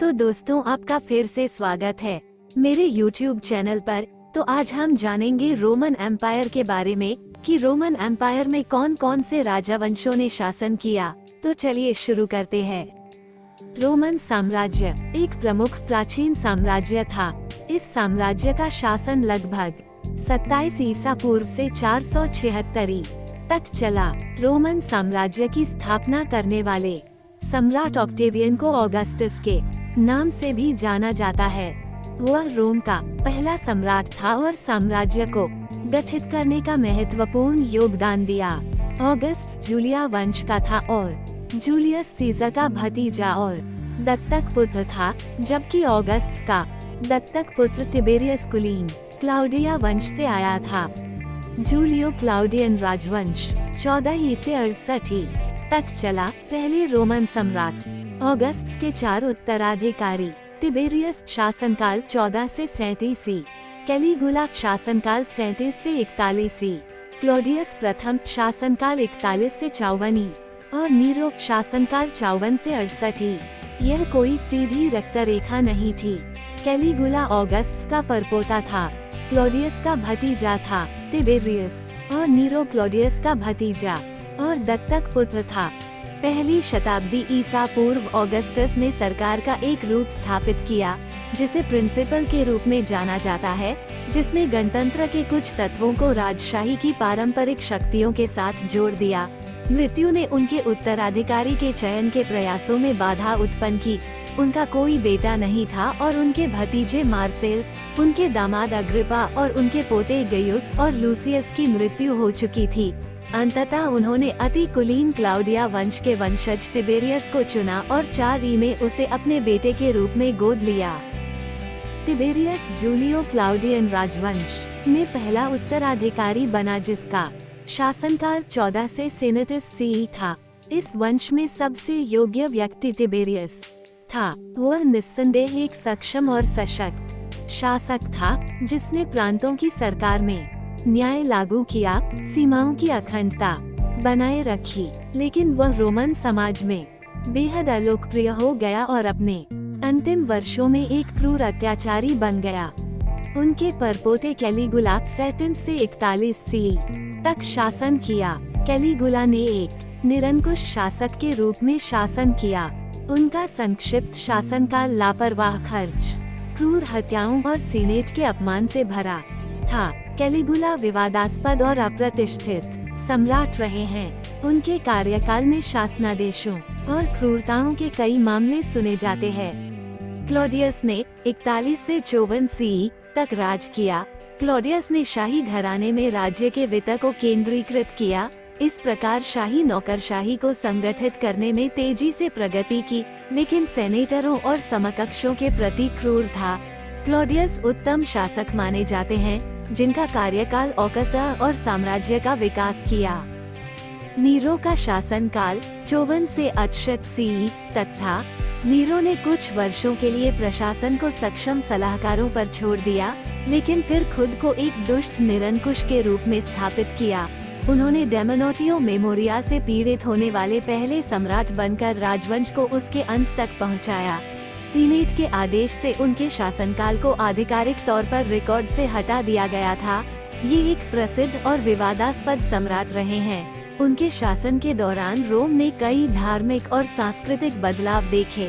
तो दोस्तों आपका फिर से स्वागत है मेरे YouTube चैनल पर। तो आज हम जानेंगे रोमन एम्पायर के बारे में कि रोमन एम्पायर में कौन कौन से राजा वंशों ने शासन किया। तो चलिए शुरू करते हैं। रोमन साम्राज्य एक प्रमुख प्राचीन साम्राज्य था। इस साम्राज्य का शासन लगभग 27 ईसा पूर्व से 476 तक चला। रोमन साम्राज्य की स्थापना करने वाले सम्राट ऑक्टेवियन को ऑगस्टस के नाम से भी जाना जाता है। वह रोम का पहला सम्राट था और साम्राज्य को गठित करने का महत्वपूर्ण योगदान दिया। ऑगस्ट जूलिया वंश का था और जूलियस सीजर का भतीजा और दत्तक पुत्र था, जबकि ऑगस्ट का दत्तक पुत्र टिबेरियस कुलीन क्लाउडिया वंश से आया था। जूलियो क्लाउडियन राजवंश 14 ईसा 68 तक चला। पहले रोमन सम्राट ऑगस्ट के 4 उत्तराधिकारी टिबेरियस शासनकाल 14 से 37 सी, कैलिगुला शासनकाल 37 से 41 सी, क्लॉडियस प्रथम शासनकाल 41 से 54 और नीरो शासनकाल 54 से 68। यह कोई सीधी रक्त रेखा नहीं थी। कैलिगुला ऑगस्ट का परपोता था, क्लॉडियस का भतीजा था टिबेरियस, और नीरो क्लॉडियस का भतीजा और दत्तक पुत्र था। पहली शताब्दी ईसा पूर्व ऑगस्टस ने सरकार का एक रूप स्थापित किया जिसे प्रिंसिपल के रूप में जाना जाता है, जिसने गणतंत्र के कुछ तत्वों को राजशाही की पारंपरिक शक्तियों के साथ जोड़ दिया। मृत्यु ने उनके उत्तराधिकारी के चयन के प्रयासों में बाधा उत्पन्न की। उनका कोई बेटा नहीं था और उनके भतीजे मार्सेल्स, उनके दामाद अग्रिपा और उनके पोते गयुस और लूसियस की मृत्यु हो चुकी थी। अंततः उन्होंने अति कुलीन क्लाउडिया वंश के वंशज टिबेरियस को चुना और 4 ई में उसे अपने बेटे के रूप में गोद लिया। टिबेरियस जूलियो क्लाउडियन राजवंश में पहला उत्तराधिकारी बना, जिसका शासनकाल 14 से 37 सी था। इस वंश में सबसे योग्य व्यक्ति टिबेरियस था। वह निस्संदेह एक सक्षम और सशक्त शासक था, जिसने प्रांतों की सरकार में न्याय लागू किया, सीमाओं की अखंडता बनाए रखी, लेकिन वह रोमन समाज में बेहद अलोकप्रिय हो गया और अपने अंतिम वर्षों में एक क्रूर अत्याचारी बन गया। उनके परपोते कैलिगुला 37 से 41 सी तक शासन किया। कैलिगुला ने एक निरंकुश शासक के रूप में शासन किया। उनका संक्षिप्त शासनकाल लापरवाह खर्च, क्रूर हत्याओं और सीनेट के अपमान से भरा था। कैलिगुला विवादास्पद और अप्रतिष्ठित सम्राट रहे हैं। उनके कार्यकाल में शासनादेशों और क्रूरताओं के कई मामले सुने जाते हैं। क्लॉडियस ने 41 से 54 सी तक राज किया। क्लॉडियस ने शाही घराने में राज्य के वित्त को केंद्रीकृत किया। इस प्रकार शाही नौकरशाही को संगठित करने में तेजी से प्रगति की, लेकिन सेनेटरों और समकक्षों के प्रति क्रूर था। क्लॉडियस उत्तम शासक माने जाते हैं, जिनका कार्यकाल औकसा और साम्राज्य का विकास किया। नीरो का शासनकाल 54 से 68 सी तक था। नीरो ने कुछ वर्षों के लिए प्रशासन को सक्षम सलाहकारों पर छोड़ दिया, लेकिन फिर खुद को एक दुष्ट निरंकुश के रूप में स्थापित किया। उन्होंने डेमोनोटियो मेमोरिया से पीड़ित होने वाले पहले सम्राट बनकर राजवंश को उसके अंत तक पहुंचाया। सीनेट के आदेश से उनके शासनकाल को आधिकारिक तौर पर रिकॉर्ड से हटा दिया गया था। ये एक प्रसिद्ध और विवादास्पद सम्राट रहे हैं। उनके शासन के दौरान रोम ने कई धार्मिक और सांस्कृतिक बदलाव देखे।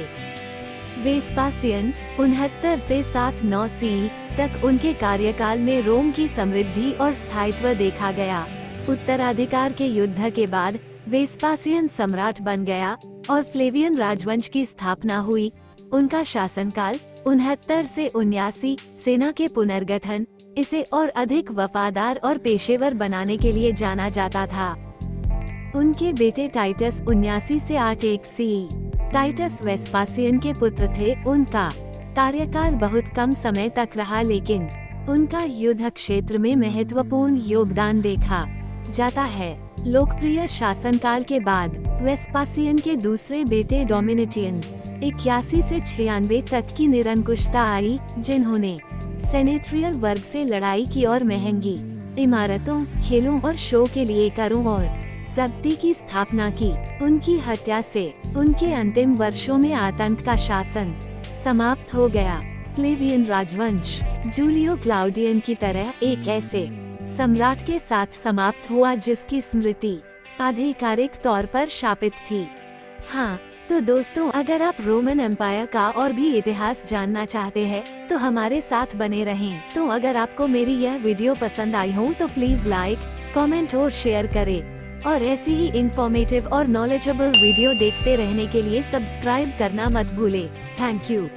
वेस्पासियन 69 से 79 सी तक उनके कार्यकाल में रोम की समृद्धि और स्थायित्व देखा गया। उत्तराधिकार के युद्ध के बाद वेस्पासियन सम्राट बन गया और फ्लेवियन राजवंश की स्थापना हुई। उनका शासनकाल 69 से 79 सेना के पुनर्गठन, इसे और अधिक वफादार और पेशेवर बनाने के लिए जाना जाता था। उनके बेटे टाइटस 79 से 81 सी टाइटस वेस्पासियन के पुत्र थे। उनका कार्यकाल बहुत कम समय तक रहा, लेकिन उनका युद्ध क्षेत्र में महत्वपूर्ण योगदान देखा जाता है। लोकप्रिय शासनकाल के बाद वेस्पासियन के दूसरे बेटे डोमिनिटियन 81 से 96 तक की निरंकुशता आई, जिन्होंने सेनेट्रियल वर्ग से लड़ाई की और महंगी इमारतों, खेलों और शो के लिए करों और जब्ती की स्थापना की। उनकी हत्या से उनके अंतिम वर्षों में आतंक का शासन समाप्त हो गया। फ्लेवियन राजवंश जूलियो क्लाउडियन की तरह एक ऐसे सम्राट के साथ समाप्त हुआ जिसकी स्मृति आधिकारिक तौर पर शापित थी। हाँ, तो दोस्तों, अगर आप रोमन एम्पायर का और भी इतिहास जानना चाहते हैं तो हमारे साथ बने रहें। तो अगर आपको मेरी यह वीडियो पसंद आई हो तो प्लीज लाइक, कमेंट और शेयर करें। और ऐसी ही इंफॉर्मेटिव और नॉलेजेबल वीडियो देखते रहने के लिए सब्सक्राइब करना मत भूलें। Thank you.